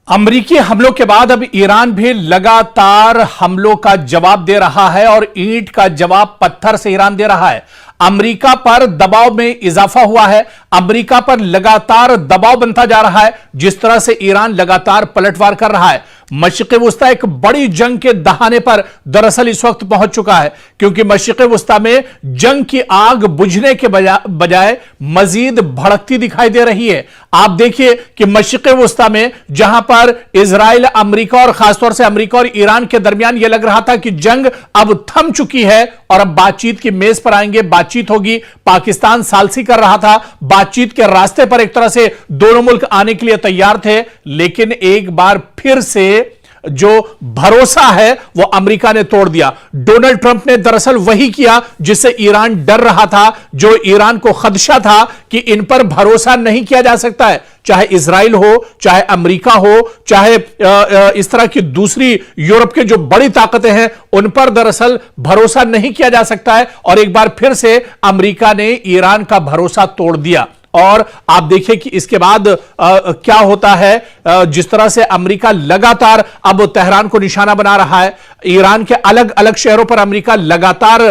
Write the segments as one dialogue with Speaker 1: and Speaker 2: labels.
Speaker 1: अमेरिकी हमलों के बाद अब ईरान भी लगातार हमलों का जवाब दे रहा है और ईंट का जवाब पत्थर से ईरान दे रहा है। अमेरिका पर दबाव में इजाफा हुआ है। अमेरिका पर लगातार दबाव बनता जा रहा है। जिस तरह से ईरान लगातार पलटवार कर रहा है, मशरिक़ वुस्ता एक बड़ी जंग के दहाने पर दरअसल इस वक्त पहुंच चुका है, क्योंकि मशरिक़ वुस्ता में जंग की आग बुझने के बजाय मजीद भड़कती दिखाई दे रही है। आप देखिए कि मशरिक़ वुस्ता में जहां पर इजराइल, अमेरिका और खासतौर से अमेरिका और ईरान के दरमियान यह लग रहा था कि जंग अब थम चुकी है और अब बातचीत की मेज पर आएंगे, बातचीत होगी। पाकिस्तान सालसी कर रहा था, बातचीत के रास्ते पर एक तरह से दोनों मुल्क आने के लिए तैयार थे, लेकिन एक बार फिर से जो भरोसा है वो अमेरिका ने तोड़ दिया। डोनाल्ड ट्रंप ने दरअसल वही किया जिससे ईरान डर रहा था, जो ईरान को खदशा था कि इन पर भरोसा नहीं किया जा सकता है, चाहे इजराइल हो, चाहे अमेरिका हो, चाहे इस तरह की दूसरी यूरोप के जो बड़ी ताकतें हैं, उन पर दरअसल भरोसा नहीं किया जा सकता है। और एक बार फिर से अमेरिका ने ईरान का भरोसा तोड़ दिया। और आप देखिए कि इसके बाद क्या होता है। जिस तरह से अमेरिका लगातार अब तेहरान को निशाना बना रहा है, ईरान के अलग अलग शहरों पर अमेरिका लगातार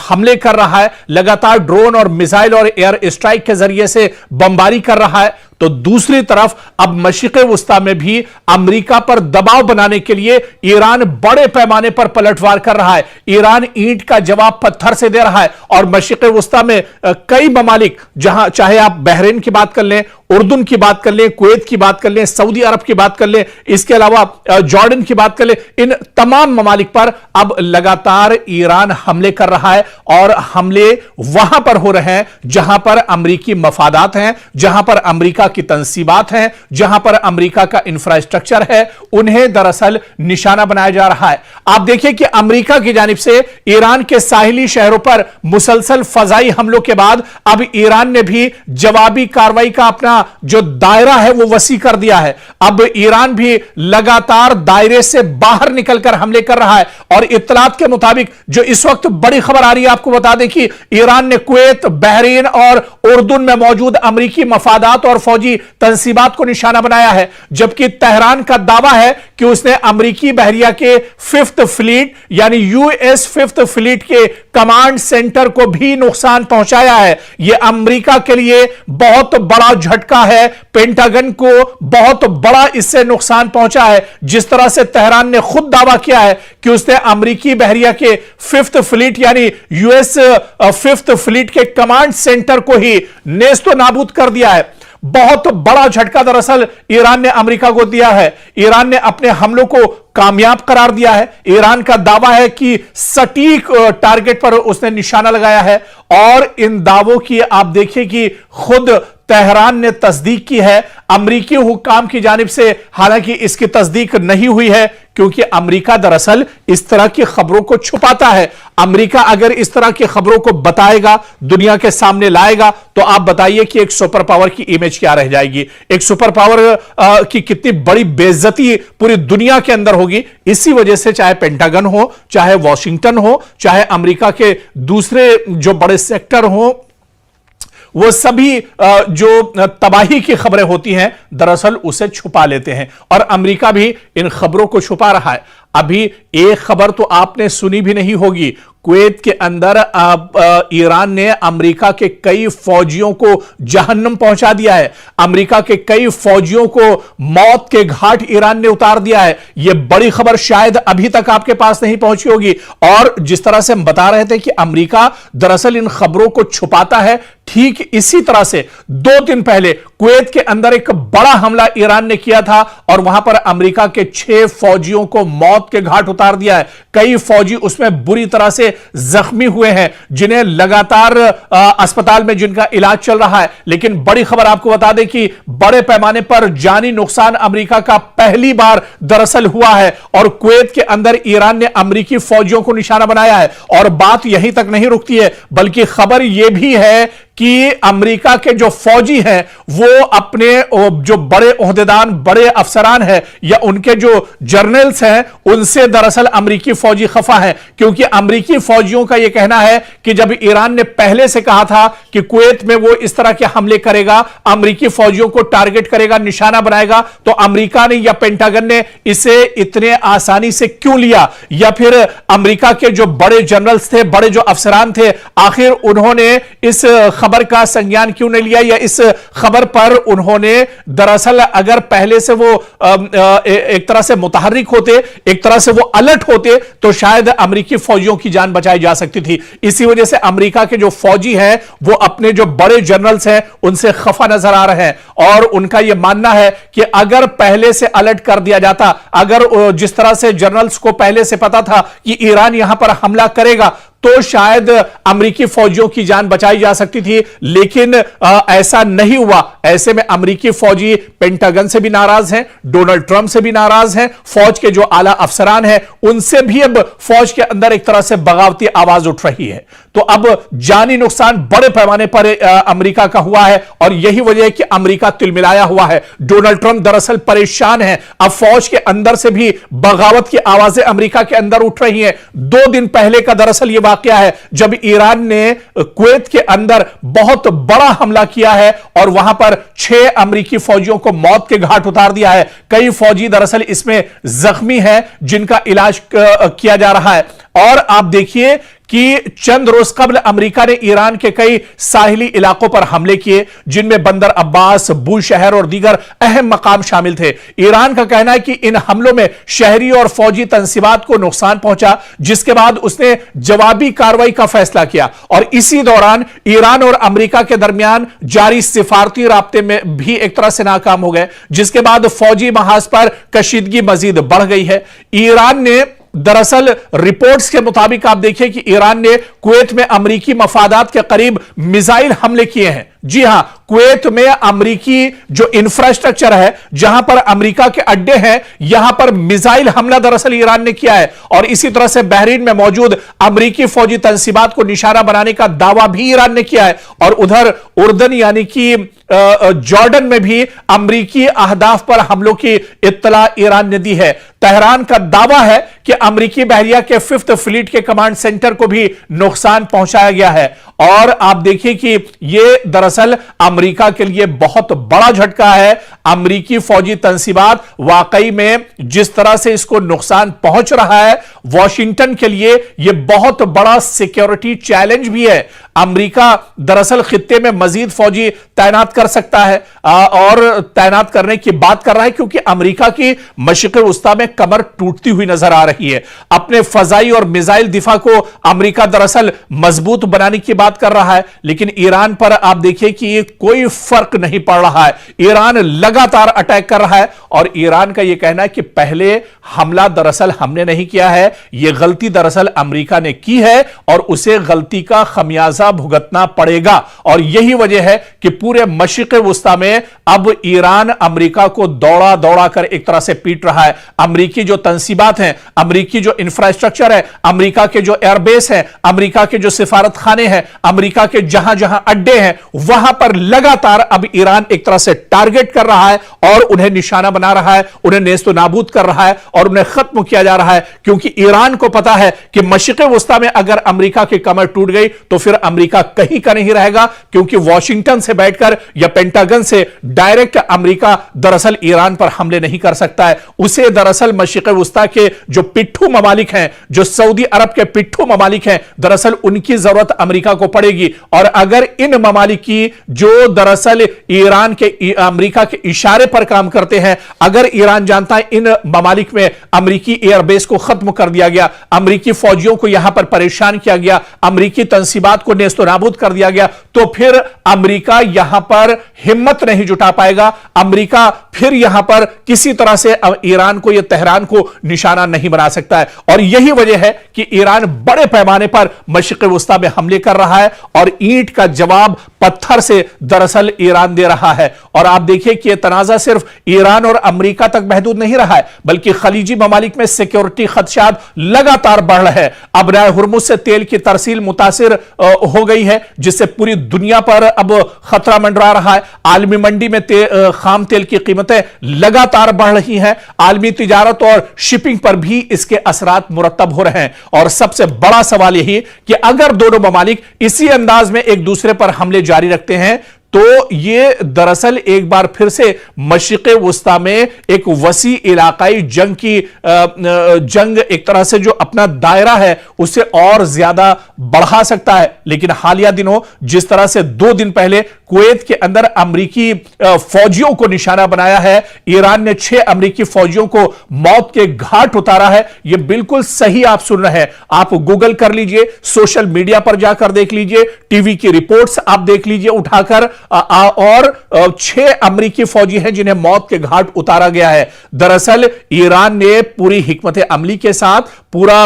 Speaker 1: हमले कर रहा है, लगातार ड्रोन और मिसाइल और एयर स्ट्राइक के जरिए से बमबारी कर रहा है, तो दूसरी तरफ अब मशरिक़ वुस्ता में भी अमेरिका पर दबाव बनाने के लिए ईरान बड़े पैमाने पर पलटवार कर रहा है। ईरान ईंट का जवाब पत्थर से दे रहा है और मशरिक़ वुस्ता में कई ममालिक, जहां चाहे आप बहरीन की बात कर लें, उर्दून की बात कर लें, कुवैत की बात कर लें, सऊदी अरब की बात कर लें, इसके अलावा जॉर्डन की बात कर लें, इन तमाम ममालिक पर अब लगातार ईरान हमले कर रहा है। और हमले वहां पर हो रहे हैं जहां पर अमेरिकी मफादात हैं, जहां पर अमेरिका की तंसीबात हैं, जहां पर अमेरिका का इंफ्रास्ट्रक्चर है, उन्हें दरअसल निशाना बनाया जा रहा है। आप देखिए कि अमेरिका की जानिब से ईरान के साहिली शहरों पर मुसलसल फजाई हमलों के बाद अब ईरान ने भी जवाबी कार्रवाई का अपना जो दायरा है वो वसी कर दिया है। अब ईरान भी लगातार दायरे से बाहर निकलकर हमले कर रहा है। और इत्तलात के मुताबिक जो इस वक्त बड़ी खबर आ रही है, आपको बता दें कि ईरान ने कुवैत, बहरीन और उर्दून में मौजूद अमेरिकी मफादात और फौजी तंसीबात को निशाना बनाया है, जबकि तेहरान का दावा है कि उसने अमेरिकी बहरिया के 5th फ्लीट यानी यूएस 5th फ्लीट के कमांड सेंटर को भी नुकसान पहुंचाया है। यह अमेरिका के लिए बहुत बड़ा झटका है, पेंटागन को बहुत बड़ा इससे नुकसान पहुंचा है। जिस तरह से तेहरान ने खुद दावा किया है कि उसने अमेरिकी बहरिया के 5th फ्लीट यानी यूएस 5th फ्लीट के कमांड सेंटर को ही नेस्तो नाबूद कर दिया है। बहुत बड़ा झटका दरअसल ईरान ने अमेरिका को दिया है। ईरान ने अपने हमलों को कामयाब करार दिया है। ईरान का दावा है कि सटीक टारगेट पर उसने निशाना लगाया है। और इन दावों की आप देखिए कि खुद तेहरान ने तस्दीक की है। अमेरिकी हुक्काम की जानिब से हालांकि इसकी तस्दीक नहीं हुई है, क्योंकि अमेरिका दरअसल इस तरह की खबरों को छुपाता है। अमेरिका अगर इस तरह की खबरों को बताएगा, दुनिया के सामने लाएगा, तो आप बताइए कि एक सुपर पावर की इमेज क्या रह जाएगी, एक सुपर पावर की कितनी बड़ी बेइज्जती पूरी दुनिया के अंदर होगी। इसी वजह से चाहे पेंटागन हो, चाहे वॉशिंगटन हो, चाहे अमेरिका के दूसरे जो बड़े सेक्टर हो, वो सभी जो तबाही की खबरें होती हैं दरअसल उसे छुपा लेते हैं। और अमेरिका भी इन खबरों को छुपा रहा है। अभी एक खबर तो आपने सुनी भी नहीं होगी, कुवैत के अंदर ईरान ने अमेरिका के कई फौजियों को जहन्नम पहुंचा दिया है। अमेरिका के कई फौजियों को मौत के घाट ईरान ने उतार दिया है। यह बड़ी खबर शायद अभी तक आपके पास नहीं पहुंची होगी। और जिस तरह से हम बता रहे थे कि अमेरिका दरअसल इन खबरों को छुपाता है, ठीक इसी तरह से 2 दिन पहले कुवैत के अंदर एक बड़ा हमला ईरान ने किया था और वहां पर अमेरिका के 6 फौजियों को मौत के घाट उतार दिया है। कई फौजी उसमें बुरी तरह से जख्मी हुए हैं, जिन्हें लगातार अस्पताल में जिनका इलाज चल रहा है। लेकिन बड़ी खबर आपको बता दें कि बड़े पैमाने पर जानी नुकसान अमेरिका का पहली बार दरअसल हुआ है। और कुवैत के अंदर ईरान ने अमेरिकी फौजियों को निशाना बनाया है। और बात यहीं तक नहीं रुकती है, बल्कि खबर यह भी है कि अमेरिका के जो फौजी हैं वो अपने जो बड़े ओहदेदार, बड़े अफसरान हैं या उनके जो जर्नल्स हैं, उनसे दरअसल अमेरिकी फौजी खफा हैं। क्योंकि अमेरिकी फौजियों का यह कहना है कि जब ईरान ने पहले से कहा था कि कुवैत में वो इस तरह के हमले करेगा, अमेरिकी फौजियों को टारगेट करेगा, निशाना बनाएगा, तो अमेरिका ने या पेंटागन ने इसे इतने आसानी से क्यों लिया, या फिर अमेरिका के जो बड़े जनरल्स थे, बड़े जो अफसरान थे, आखिर उन्होंने इस खबर का संज्ञान क्यों नहीं लिया, या इस खबर पर उन्होंने दरअसल अगर पहले से वो एक तरह से मुतहर्रिक होते, एक तरह से वो अलर्ट होते, तो शायद अमेरिकी फौजियों की जान बचाई जा सकती थी। इसी वजह से अमेरिका के जो फौजी हैं वो अपने जो बड़े जनरल्स हैं उनसे खफा नजर आ रहे हैं, और उनका यह मानना है कि अगर पहले से अलर्ट कर दिया जाता, अगर जिस तरह से जनरल्स को पहले से पता था कि ईरान यहां पर हमला करेगा, तो शायद अमेरिकी फौजियों की जान बचाई जा सकती थी, लेकिन ऐसा नहीं हुआ। ऐसे में अमेरिकी फौजी पेंटागन से भी नाराज हैं, डोनाल्ड ट्रंप से भी नाराज हैं, फौज के जो आला अफसरान हैं उनसे भी अब फौज के अंदर एक तरह से बगावती आवाज उठ रही है। तो अब जानी नुकसान बड़े पैमाने पर अमेरिका का हुआ है, और यही वजह है कि अमेरिका तिलमिलाया हुआ है। डोनाल्ड ट्रंप दरअसल परेशान है। अब फौज के अंदर से भी बगावत की आवाजें अमेरिका के अंदर उठ रही हैं। 2 दिन पहले का दरअसल यह वाकया है जब ईरान ने कुवैत के अंदर बहुत बड़ा हमला किया है और वहां पर 6 अमेरिकी फौजियों को मौत के घाट उतार दिया है। कई फौजी दरअसल इसमें जख्मी हैं जिनका इलाज किया जा रहा है। और आप देखिए कि चंद रोज कबल अमेरिका ने ईरान के कई साहिली इलाकों पर हमले किए, जिनमें बंदर अब्बास, बूशहर और दीगर अहम मकाम शामिल थे। ईरान का कहना है कि इन हमलों में शहरी और फौजी तंसीबात को नुकसान पहुंचा, जिसके बाद उसने जवाबी कार्रवाई का फैसला किया। और इसी दौरान ईरान और अमेरिका के दरमियान जारी सिफारती राब्ते में भी एक तरह से नाकाम हो गए, जिसके बाद फौजी महाज पर कशीदगी मजीद बढ़ गई है। ईरान ने दरअसल रिपोर्ट्स के मुताबिक आप देखिए कि ईरान ने कुवैत में अमेरिकी मफादात के करीब मिसाइल हमले किए हैं। जी हां, कुवैत में अमेरिकी जो इंफ्रास्ट्रक्चर है, जहां पर अमेरिका के अड्डे हैं, यहां पर मिसाइल हमला दरअसल ईरान ने किया है। और इसी तरह से बहरीन में मौजूद अमेरिकी फौजी तंसीबात को निशाना बनाने का दावा भी ईरान ने किया है। और उधर उर्दन यानी कि जॉर्डन में भी अमेरिकी अहदाफ पर हमलों की इत्तला ईरान ने दी है। तेहरान का दावा है कि अमेरिकी बहरिया के 5th फ्लीट के कमांड सेंटर को भी नुकसान पहुंचाया गया है। और आप देखिए कि यह दरअसल अमेरिका के लिए बहुत बड़ा झटका है। अमेरिकी फौजी तंसीबात वाकई में जिस तरह से इसको नुकसान पहुंच रहा है, वॉशिंगटन के लिए यह बहुत बड़ा सिक्योरिटी चैलेंज भी है। अमेरिका दरअसल खित्ते में मजीद फौजी तैनात कर सकता है और तैनात करने की बात कर रहा है, क्योंकि अमेरिका की मशरिक़ वस्ता में कमर टूटती हुई नजर आ रही है। अपने फजाई और मिसाइल दिफा को अमेरिका दरअसल मजबूत बनाने की बात कर रहा है, लेकिन ईरान पर आप देखिए कि ये कोई फर्क नहीं पड़ रहा है। ईरान लगातार अटैक कर रहा है, और ईरान का यह कहना है कि पहले हमला दरअसल हमने नहीं किया है, यह गलती दरअसल अमेरिका ने की है और उसे गलती का खमियाजा भुगतना पड़ेगा। और यही वजह है कि पूरे मशरिक़ वस्ता में अब ईरान अमेरिका को दौड़ा दौड़ा कर एक तरह से पीट रहा है। अमेरिकी जो तंसीबात हैं, अमेरिकी जो इंफ्रास्ट्रक्चर है, अमेरिका के जो एयरबेस हैं, अमेरिका के जो सिफारत खाने हैं, अमेरिका के जहां जहां अड्डे हैं, वहां पर लगातार अब ईरान एक तरह से टारगेट कर रहा है और उन्हें निशाना बना रहा है, उन्हें नेस्तो नाबूद कर रहा है और उन्हें खत्म किया जा रहा है। क्योंकि ईरान को पता है कि मशरिक़ वस्ता में अगर अमेरिका की कमर टूट गई तो फिर अमेरिका कहीं का नहीं रहेगा, क्योंकि वॉशिंगटन से बैठकर या पेंटागन से डायरेक्ट अमेरिका दरअसल ईरान पर हमले नहीं कर सकता है। उसे दरअसल मशरिक़ वस्ता के जो पिट्ठू ममालिक हैं, जो सऊदी अरब के पिट्ठू ममालिक हैं, दरअसल उनकी जरूरत अमेरिका को पड़ेगी। और अगर इन ममालिक की जो दरअसल ईरान के अमेरिका के इशारे पर काम करते हैं, अगर ईरान जानता है इन ममालिक में अमेरिकी एयरबेस को खत्म कर दिया गया, अमेरिकी फौजियों को यहां पर परेशान किया गया, अमेरिकी तंसीबात को नेस्तो नाबूद कर दिया गया, तो फिर अमेरिका यहां पर हिम्मत नहीं जुटा पाएगा। अमेरिका फिर यहां पर किसी तरह से ईरान को या तेहरान को निशाना नहीं बना सकता है। और यही वजह है कि ईरान बड़े पैमाने पर मशरिक़ वस्ता में हमले कर रहा है और ईंट का जवाब पत्थर से दरअसल ईरान दे रहा है। और आप देखिए कि यह तनाजा सिर्फ ईरान और अमेरिका तक महदूद नहीं रहा है, बल्कि खलीजी ममालिक में सिक्योरिटी खदशात लगातार बढ़ रहे हैं। अब राय हुर्मुज से तेल की तरसील मुतासिर हो गई है, जिससे पूरी दुनिया पर अब खतरा मंडरा रहा है। आलमी मंडी में खाम तेल की कीमतें लगातार बढ़ रही हैं। आलमी तिजारत और शिपिंग पर भी इसके असरात मुरतब हो रहे हैं। और सबसे बड़ा सवाल यही कि अगर दोनों ममालिक इसी अंदाज में एक दूसरे पर हमले जारी रखते हैं, तो ये दरअसल एक बार फिर से मशरिक़ वुस्ता में एक वसी इलाकाई जंग एक तरह से जो अपना दायरा है उसे और ज्यादा बढ़ा सकता है। लेकिन हालिया दिनों जिस तरह से 2 दिन पहले कुवैत के अंदर अमरीकी फौजियों को निशाना बनाया है, ईरान ने 6 अमरीकी फौजियों को मौत के घाट उतारा है, यह बिल्कुल सही आप सुन रहे हैं। आप गूगल कर लीजिए, सोशल मीडिया पर जाकर देख लीजिए, टीवी की रिपोर्ट्स आप देख लीजिए उठाकर, और 6 अमरीकी फौजी हैं जिन्हें मौत के घाट उतारा गया है। दरअसल ईरान ने पूरी हिकमत अमली के साथ पूरा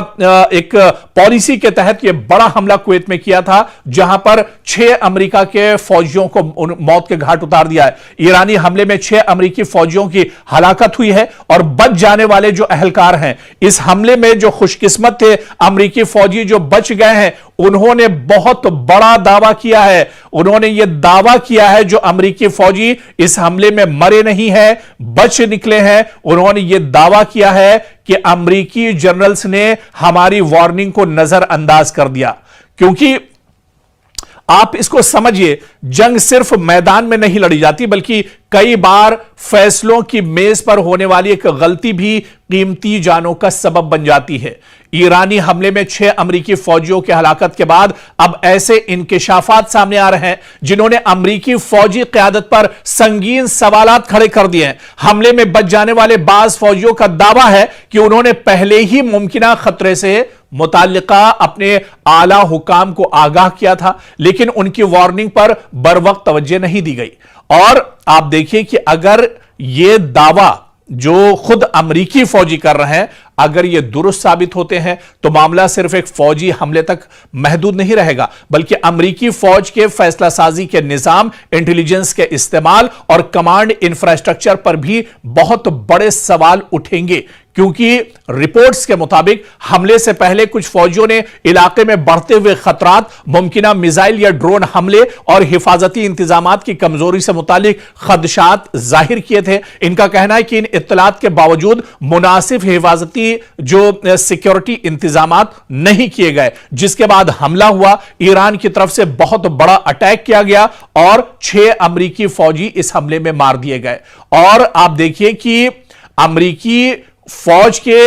Speaker 1: एक पॉलिसी के तहत यह बड़ा हमला कुवैत में किया था, जहां पर 6 अमेरिका के फौजियों को मौत के घाट उतार दिया है। ईरानी हमले में 6 अमेरिकी फौजियों की हलाकत हुई है और बच जाने वाले जो अहलकार हैं इस हमले में, जो खुशकिस्मत थे अमेरिकी फौजी जो बच गए हैं, उन्होंने बहुत बड़ा दावा किया है। उन्होंने यह दावा किया है जो अमेरिकी फौजी इस हमले में मरे नहीं हैं, बच निकले हैं, उन्होंने यह दावा किया है कि अमेरिकी जनरल्स ने हमारी वार्निंग को नजरअंदाज कर दिया। क्योंकि आप इसको समझिए, जंग सिर्फ मैदान में नहीं लड़ी जाती बल्कि कई बार फैसलों की मेज पर होने वाली एक गलती भी कीमती जानों का सबब बन जाती है। ईरानी हमले में 6 अमरीकी फौजियों की हलाकत के बाद अब ऐसे इंकिशाफात सामने आ रहे हैं जिन्होंने अमरीकी फौजी क़यादत पर संगीन सवालात खड़े कर दिए हैं। हमले में बच जाने वाले बाज फौजियों का दावा है कि उन्होंने पहले ही मुमकिना खतरे से मुताल्लिका अपने आला हुकाम को आगाह किया था, लेकिन उनकी वार्निंग पर बरवक्त तवज्जो नहीं दी गई। और आप देखिए कि अगर यह दावा जो खुद अमरीकी फौजी कर रहे हैं, अगर ये दुरुस्त साबित होते हैं तो मामला सिर्फ एक फौजी हमले तक महदूद नहीं रहेगा, बल्कि अमरीकी फौज के फैसला साजी के निजाम, इंटेलिजेंस के इस्तेमाल और कमांड इंफ्रास्ट्रक्चर पर भी बहुत बड़े सवाल उठेंगे। क्योंकि रिपोर्ट्स के मुताबिक हमले से पहले कुछ फौजियों ने इलाके में बढ़ते हुए खतरात, मुमकिना मिसाइल या ड्रोन हमले और हिफाजती इंतजामात की कमजोरी से मुतालिक खदशात जाहिर किए थे। इनका कहना है कि इन इत्तलात के बावजूद मुनासिब हिफाजती जो सिक्योरिटी इंतजामात नहीं किए गए, जिसके बाद हमला हुआ। ईरान की तरफ से बहुत बड़ा अटैक किया गया और 6 अमरीकी फौजी इस हमले में मार दिए गए। और आप देखिए कि अमरीकी फौज के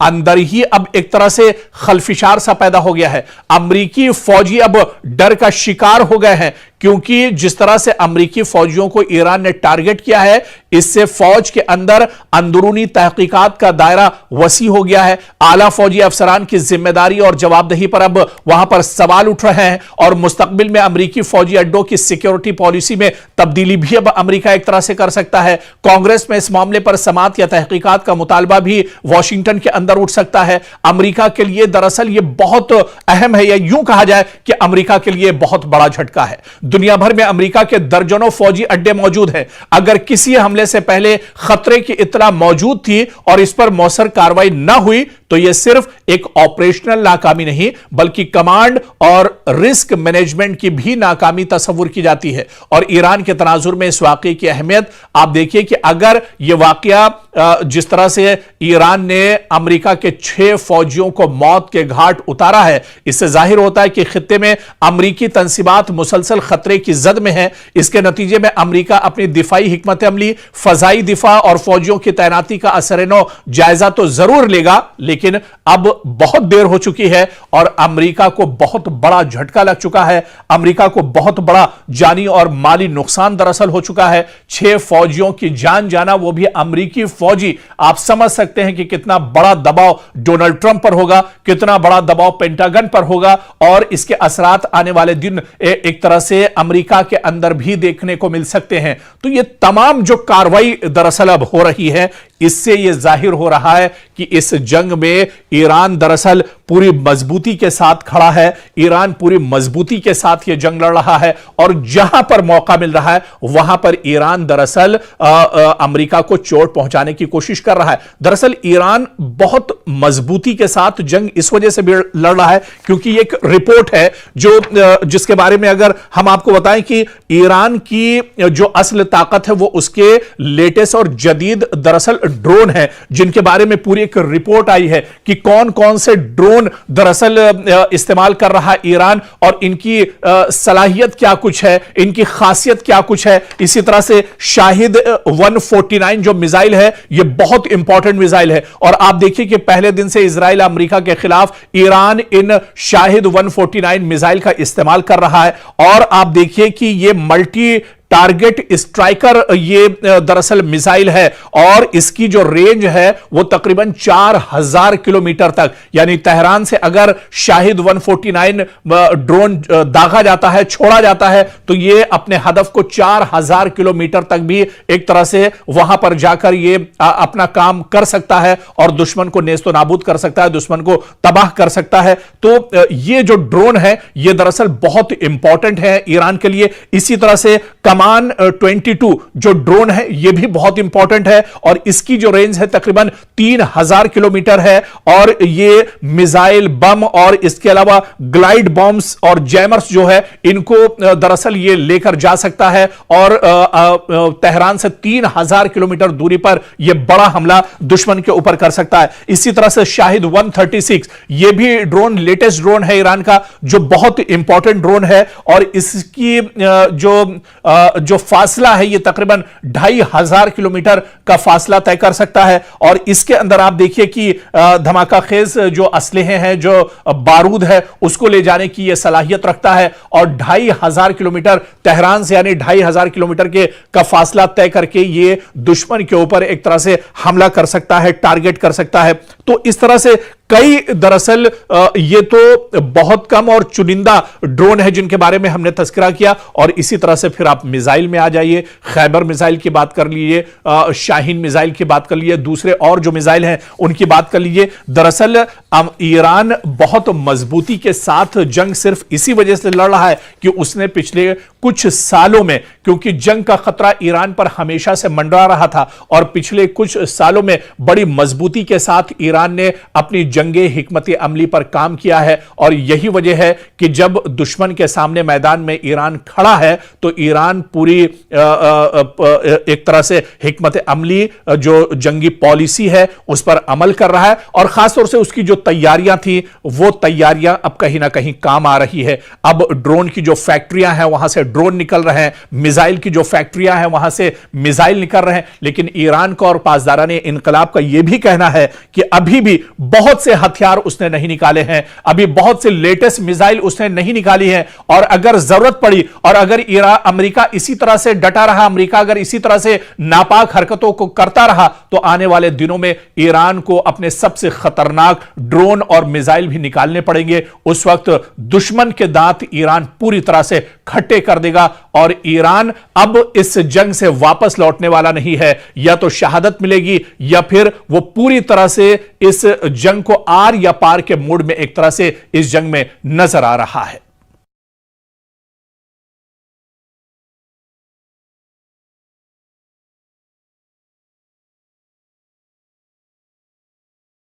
Speaker 1: अंदर ही अब एक तरह से खलफिशार सा पैदा हो गया है। अमरीकी फौजी अब डर का शिकार हो गए हैं, क्योंकि जिस तरह से अमरीकी फौजियों को ईरान ने टारगेट किया है, इससे फौज के अंदर अंदरूनी तहकीकात का दायरा वसी हो गया है। आला फौजी अफसरान की जिम्मेदारी और जवाबदेही पर अब वहां पर सवाल उठ रहे हैं और मुस्तकबिल में अमरीकी फौजी अड्डों की सिक्योरिटी पॉलिसी में तब्दीली भी अब अमरीका एक तरह से कर सकता है। कांग्रेस में इस मामले पर समाअत या तहकीकात का मुतालबा भी वॉशिंगटन के अंदर उठ सकता है। अमरीका के लिए दरअसल यह बहुत अहम है, या यूं कहा जाए कि अमरीका के लिए बहुत बड़ा झटका है। दुनिया भर में अमेरिका के दर्जनों फौजी अड्डे मौजूद हैं। अगर किसी हमले से पहले खतरे की इत्तला मौजूद थी और इस पर मौसर कार्रवाई न हुई तो यह सिर्फ एक ऑपरेशनल नाकामी नहीं बल्कि कमांड और रिस्क मैनेजमेंट की भी नाकामी तस्वुर की जाती है। और ईरान के तनाजुर में इस वाकये की अहमियत आप देखिए कि अगर यह वाकया जिस तरह से ईरान ने अमेरिका के 6 फौजियों को मौत के घाट उतारा है, इससे जाहिर होता है कि खित्ते में अमरीकी तंसीबात मुसलसल खतरे की जद में है। इसके नतीजे में अमरीका अपनी दिफाई हिकमत अमली, फजाई दिफा और फौजियों की तैनाती का असर-ए-नौ जायजा तो जरूर लेगा, लेकिन अब बहुत देर हो चुकी है और अमरीका को बहुत बड़ा झटका लग चुका है। अमरीका को बहुत बड़ा जानी और माली नुकसान दरअसल हो चुका है। 6 फौजियों की जान जाना, वो भी अमरीकी फौजी। आप समझ सकते हैं कि कितना बड़ा दबाव डोनाल्ड ट्रंप पर होगा, कितना बड़ा दबाव पेंटागन पर होगा और इसके असरात आने वाले दिन एक तरह से अमेरिका के अंदर भी देखने को मिल सकते हैं। तो ये तमाम जो कार्रवाई दरअसल अब हो रही है, इससे यह जाहिर हो रहा है कि इस जंग में ईरान दरअसल पूरी मजबूती के साथ खड़ा है। ईरान पूरी मजबूती के साथ यह जंग लड़ रहा है और जहां पर मौका मिल रहा है वहां पर ईरान दरअसल अमेरिका को चोट पहुंचाने की कोशिश कर रहा है। दरअसल ईरान बहुत मजबूती के साथ जंग इस वजह से भी लड़ रहा है क्योंकि एक रिपोर्ट है जिसके बारे में अगर हम आपको बताएं कि ईरान की जो असल ताकत है वो उसके लेटेस्ट और जदीद दरअसल ड्रोन हैं जिनके बारे में पूरी एक रिपोर्ट आई है कि कौन कौन से ड्रोन दरअसल इस्तेमाल कर रहा है ईरान और इनकी सलाहियत क्या कुछ है, इनकी खासियत क्या कुछ है। इसी तरह से शाहिद 149 जो मिसाइल है यह बहुत इंपॉर्टेंट मिसाइल है और आप देखिए कि पहले दिन से इजराइल अमेरिका के खिलाफ ईरान इन शाहिद 149 मिसाइल का इस्तेमाल कर रहा है और आप देखिए कि यह मल्टी टारगेट स्ट्राइकर ये दरअसल मिसाइल है और इसकी जो रेंज है वो तकरीबन 4000 किलोमीटर तक, यानी तेहरान से अगर शाहिद 149 ड्रोन दागा जाता है, छोड़ा जाता है, तो ये अपने हदफ को 4000 किलोमीटर तक भी एक तरह से वहां पर जाकर ये अपना काम कर सकता है और दुश्मन को नेस्तो नाबूद कर सकता है, दुश्मन को तबाह कर सकता है। तो ये जो ड्रोन है ये दरअसल बहुत इंपॉर्टेंट है ईरान के लिए। इसी तरह से कमान 22 जो ड्रोन है यह भी बहुत इंपॉर्टेंट है और इसकी जो रेंज है तकरीबन 3000 किलोमीटर है और ये मिसाइल, बम और इसके अलावा ग्लाइड बॉम्ब्स और जैमर्स जो है इनको दरअसल ये लेकर जा सकता है और तेहरान से 3000 किलोमीटर दूरी पर यह बड़ा हमला दुश्मन के ऊपर कर सकता है। इसी तरह से शाहिद 136 यह भी ड्रोन लेटेस्ट ड्रोन है ईरान का जो बहुत इंपॉर्टेंट ड्रोन है और इसकी जो फासला है ये तकरीबन 2500 किलोमीटर का फासला तय कर सकता है और इसके अंदर आप देखिए कि धमाका खेज जो असलहे हैं, जो बारूद है, उसको ले जाने की यह सलाहियत रखता है और 2500 किलोमीटर तेहरान से यानी 2500 किलोमीटर के का फासला तय करके ये दुश्मन के ऊपर एक तरह से हमला कर सकता है, टारगेट कर सकता है। तो इस तरह से कई दरअसल ये तो बहुत कम और चुनिंदा ड्रोन है जिनके बारे में हमने तस्करा किया और इसी तरह से फिर आप मिसाइल में आ जाइए, खैबर मिसाइल की बात कर लीजिए, शाहीन मिसाइल की बात कर लीजिए, दूसरे और जो मिसाइल हैं उनकी बात कर लीजिए। दरअसल ईरान बहुत मजबूती के साथ जंग सिर्फ इसी वजह से लड़ रहा है कि उसने पिछले कुछ सालों में, क्योंकि जंग का खतरा ईरान पर हमेशा से मंडरा रहा था और पिछले कुछ सालों में बड़ी मजबूती के साथ ईरान ने अपनी जंगे हिकमत अमली पर काम किया है और यही वजह है कि जब दुश्मन के सामने मैदान में ईरान खड़ा है तो ईरान पूरी एक तरह से हिकमत अमली जो जंगी पॉलिसी है उस पर अमल कर रहा है और खासतौर से उसकी जो तैयारियां थी वो तैयारियां अब कहीं ना कहीं काम आ रही है। अब ड्रोन की जो फैक्ट्रियां हैं वहां से ड्रोन निकल रहे हैं, मिसाइल की जो फैक्ट्रियां हैं वहां से मिसाइल निकल रहे हैं, लेकिन ईरान का और पासदाराने इनकलाब का यह भी कहना है कि अभी भी बहुत से हथियार उसने नहीं निकाले हैं, अभी बहुत से लेटेस्ट मिसाइल उसने नहीं निकाली है और अगर जरूरत पड़ी और अगर अमेरिका इसी तरह से डटा रहा, अमेरिका अगर इसी तरह से नापाक हरकतों को करता रहा तो आने वाले दिनों में ईरान को अपने सबसे खतरनाक ड्रोन और मिसाइल भी निकालने पड़ेंगे। उस वक्त दुश्मन के दांत ईरान पूरी तरह से खट्टे कर देगा और ईरान अब इस जंग से वापस लौटने वाला नहीं है। या तो शहादत मिलेगी या फिर वो पूरी तरह से इस जंग को आर या पार के मूड में एक तरह से इस जंग में नजर आ रहा है।